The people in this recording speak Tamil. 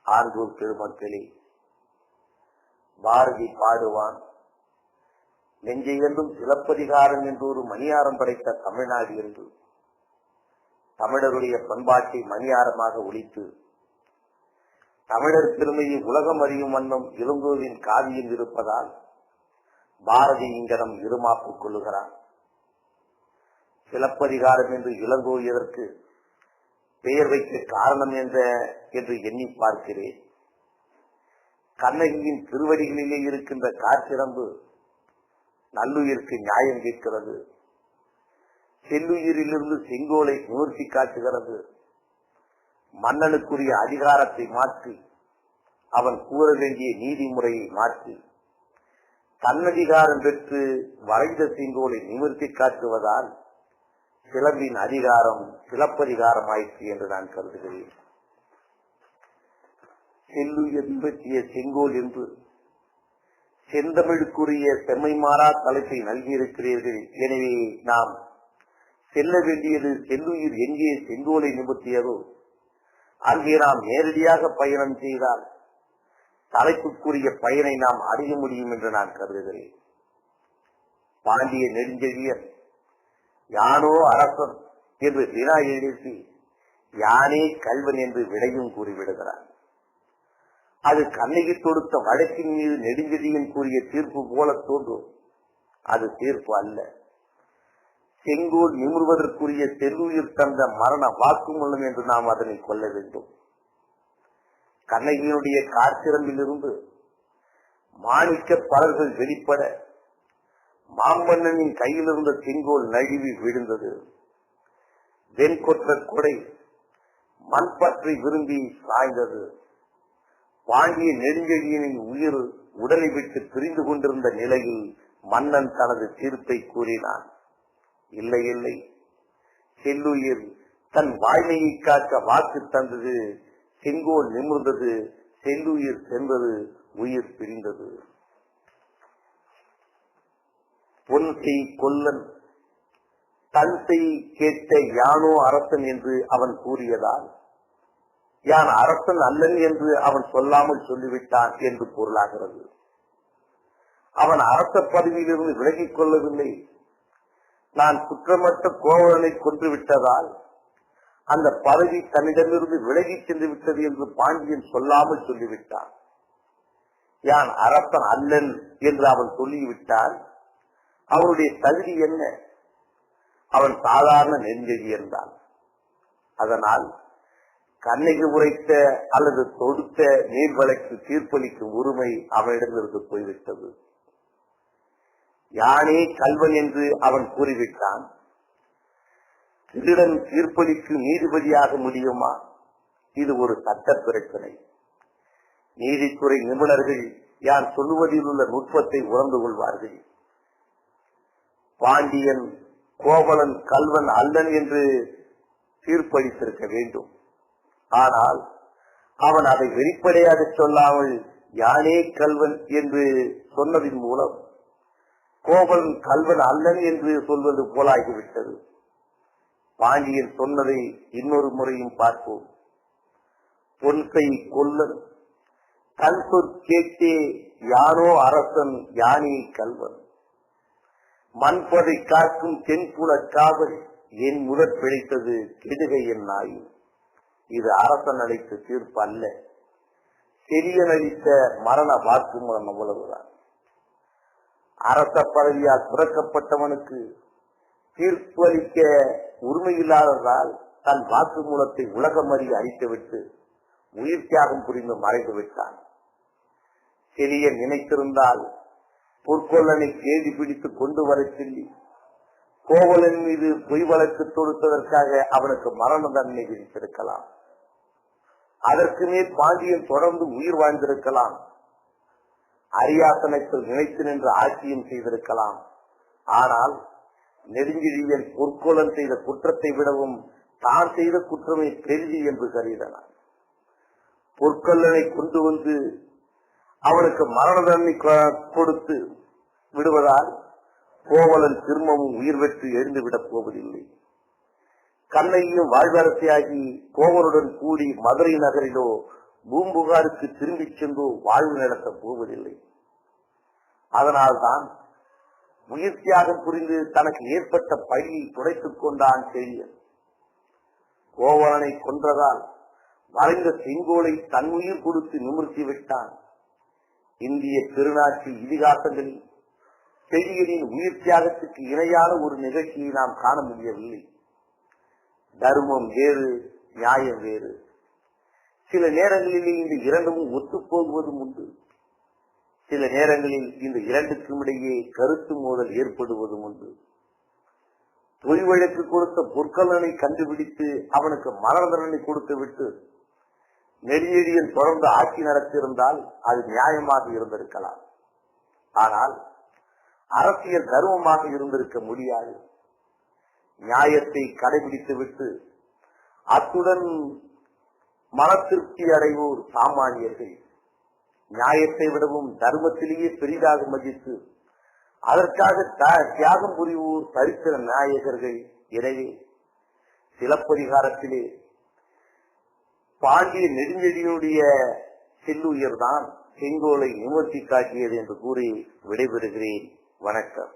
ஆண்டூர் பெருமக்களே, பாரதி பாடுவான், நெஞ்சையென்றும் சிலப்பதிகாரம் என்று ஒரு மணியாரம் படைத்த தமிழ்நாடு என்று தமிழருடைய பண்பாட்டை மணியாரமாக ஒழித்து தமிழர் பெருமையை உலகம் அறியும் வண்ணம் இளங்கோவின் காவியம் இருப்பதால் பாரதி இங்கனம் இருமாப்புக் கொள்ளுகிறான். சிலப்பதிகாரம் என்று இளங்கோ எதற்கு பெயர் வைக்க காரணம் என்று எண்ணி பார்க்கிறேன். கண்ணகியின் திருவடிகளிலே இருக்கின்ற காற்சிறம்பு நல்லுயிருக்கு நியாயம் கேட்கிறது. செல்லுயிரிலிருந்து செங்கோலை நிவர்த்தி காட்டுகிறது. மன்னனுக்குரிய அதிகாரத்தை மாற்றி அவன் கூற வேண்டிய நீதிமுறையை மாற்றி தன்னதிகாரம் பெற்று வரைந்த செங்கோலை நிவர்த்தி காட்டுவதால் சிலம்பின் அதிகாரம் சிலப்பதிகாரம் ஆயிற்று என்று நான் கருதுகிறேன். செல்லுயிர் பற்றிய செங்கோல் என்று செந்தமிழுக்குரிய செம்மை மாறா தலைப்பை நல்கியிருக்கிறீர்கள். எனவே நாம் செல்ல வேண்டியது செல்லுயிர் எங்கே செங்கோலை நிமிர்த்தியதோ அங்கே நாம் நேரடியாக பயணம் செய்தால் தலைப்புக்குரிய பயனை நாம் அடைய முடியும் என்று நான் கருதுகிறேன். பாண்டிய நெடுஞ்செழியன் யானோ அரசன் என்று வினா எழுப்பி யானே கல்வன் என்று விடையும் கூறிவிடுகிறார். அது கண்ணகி தொடுத்த வழக்கின் மீது நெடுஞ்செழியன் கூறிய தீர்ப்பு போல தோன்றும். அது தீர்ப்பு அல்ல. செங்கோல் நிமிர்வதற்குரிய செல்லுயிர் தந்த மரண வாக்குமூலம் என்று நாம் அதனை கொள்ள வேண்டும். கண்ணகியினுடைய காற்சிறம்பிலிருந்து மாணிக்க பலர்கள் வெளிப்பட மாமன்னனின் கையில் இருந்த செங்கோல் நழுவி விழுந்தது. வெண்கொற்ற கொடை மண் பற்றி விரும்பி சாய்ந்தது. பாண்டிய நெடுஞ்செழியனின் உயிர் உடலை விட்டு பிரிந்து கொண்டிருந்த நிலையில் மன்னன் தனது தீர்ப்பை கூறினான். இல்லை இல்லை, செல்லுயிர் தன் வாய்மையை காக்க வாக்கு தந்தது. செங்கோல் நிமிர்ந்தது, செல்லுயிர் சென்றது, உயிர் பிரிந்தது. பொன்சை கொல்லன் தன்சை கேட்ட யானோ அரசன் என்று அவன் கூறியதால் யான் அரசன் அல்லன் என்று அவன் சொல்லாமல் சொல்லிவிட்டான் என்று பொருளாகிறது. அவன் அரச பதவியிலிருந்து விலகிக் கொள்ளவில்லை. நான் குற்றமற்ற கோவலனை கொன்று விட்டதால் அந்த பதவி தன்னிடமிருந்து விலகி சென்று விட்டது என்று பாண்டியன் சொல்லாமல் சொல்லிவிட்டான். யான் அரசன் அல்லன் என்று அவன் சொல்லிவிட்டான். அவனுடைய தகுதி என்ன? அவன் சாதாரண நெடுஞ்செழியன் தான். அதனால் கண்ணகி உரைத்த அல்லது தொடுத்த நீர் வழக்கு தீர்ப்பளிக்கும் உரிமை அவனிடமிருந்து போய்விட்டது. யானே கல்வன் என்று அவன் கூறிவிட்டான். திருடன் தீர்ப்பளிக்கு நீதிபதியாக முடியுமா? இது ஒரு சட்ட பிரச்சனை. நீதித்துறை நிபுணர்கள் யான் சொல்லுவதில் உள்ள நுட்பத்தை உணர்ந்து கொள்வார்கள். பாண்டியன் கோவலன் கல்வன் அல்லன் என்று தீர்ப்பளித்திருக்க வேண்டும். ஆனால் அவன் அதை வெளிப்படையாக சொல்லாமல் யானே கல்வன் என்று சொன்னதின் மூலம் கோவலன் கல்வன் அல்லன் என்று சொல்வது போலாகிவிட்டது. பாண்டியன் சொன்னதை இன்னொரு முறையும் பார்ப்போம். பொன்சை கொல்லன் தன் சொற்கேட்டே யானோ அரசன் யானே கல்வன் மண்பதை காக்கும் தென்புல காவல் என் முதற் பிழைத்தது கெடுகை என் நாய். இது அரசன் அளித்த தீர்ப்பு அல்ல, செரியன் அளித்த மரண வாக்குமூலம். அவ்வளவுதான். அரச பதவியால் துறக்கப்பட்டவனுக்கு தீர்ப்பு அளிக்க உரிமையில்லாததால் தன் வாக்குமூலத்தை உலகம் அறிய அளித்துவிட்டு உயிர் தியாகம் புரிந்து மறைந்து விட்டான். செரியன் நினைத்திருந்தால் பொற்கொள்ளனை கேள்வி பிடித்து கொண்டு வர சொல்லி கோவலன் மீது பொய் வழக்கு தொடுத்ததற்காக அவனுக்கு மரண தண்டனை விதித்திருக்கலாம். அதற்கு மேல் பாண்டியன் தொடர்ந்து உயிர் வாழ்ந்திருக்கலாம். அரியாசனத்தில் நினைத்து நின்று ஆட்சியும் செய்திருக்கலாம். ஆனால் நெடுஞ்செழியன் பொற்கொள்ளன் செய்த குற்றத்தை விடவும் தான் செய்த குற்றமே பெரிது என்று கருதினான். பொற்கொள்ளனை கொண்டு வந்து அவனுக்கு மரண தண்டனை கொடுத்து விடுவதால் கோவலன் திரும்பவும் உயிர் பெற்று எழுந்துவிடப் போவதில்லை. கண்ணகியும் வாழ்வரசியாகி கோவலுடன் கூடி மதுரை நகரிலோ பூம்புகாருக்கு திரும்பிச் சென்றோ வாழ்வு நடத்தப் போவதில்லை. அதனால்தான் உயிர் தியாகம் புரிந்து தனக்கு ஏற்பட்ட பழியை துடைத்துக் கொண்டான் செழியன். கோவலனை கொன்றதால் மறைந்த செங்கோலை தன் உயிர் கொடுத்து நிமிர்த்தி விட்டான். இந்திய பெருநாட்டு இதிகாசங்களில் செழியனின் உயிர் தியாகத்துக்கு இணையான ஒரு நிகழ்ச்சியை நாம் காண முடியவில்லை. தர்மம் வேறு, நியாயம் வேறு. சில நேரங்களிலே இந்த இரண்டும் ஒத்துப்போகுவதும் உண்டு. சில நேரங்களில் இந்த இரண்டுக்கும் இடையே கருத்து மோதல் ஏற்படுவதும் உண்டு. பொய் வழக்கு கொடுத்த பொற்கலனை கண்டுபிடித்து அவனுக்கு மரண தண்டனை கொடுத்து விட்டு நெடுஞ்செழியன் தொடர்ந்து ஆட்சி நடத்தியிருந்தால் அது நியாயமாக இருந்திருக்கலாம். ஆனால் அரசியல் தர்மமாக இருந்திருக்க முடியாது. நியாயத்தை கடைபிடித்து விட்டு அத்துடன் மன திருப்தி அடைவோர் சாமானியர்கள். நியாயத்தை விடவும் தர்மத்திலேயே பெரிதாக மதித்து அதற்காக தியாகம் புரிவோர் சரித்திர நாயகர்கள். எனவே சிலப்பதிகாரத்திலே பாண்டிய நெடுஞ்செழியனுடைய செல்லுயிர் தான் செங்கோலை நிமிர்த்தி காட்டியது என்று கூறி விடைபெறுகிறேன். வணக்கம்.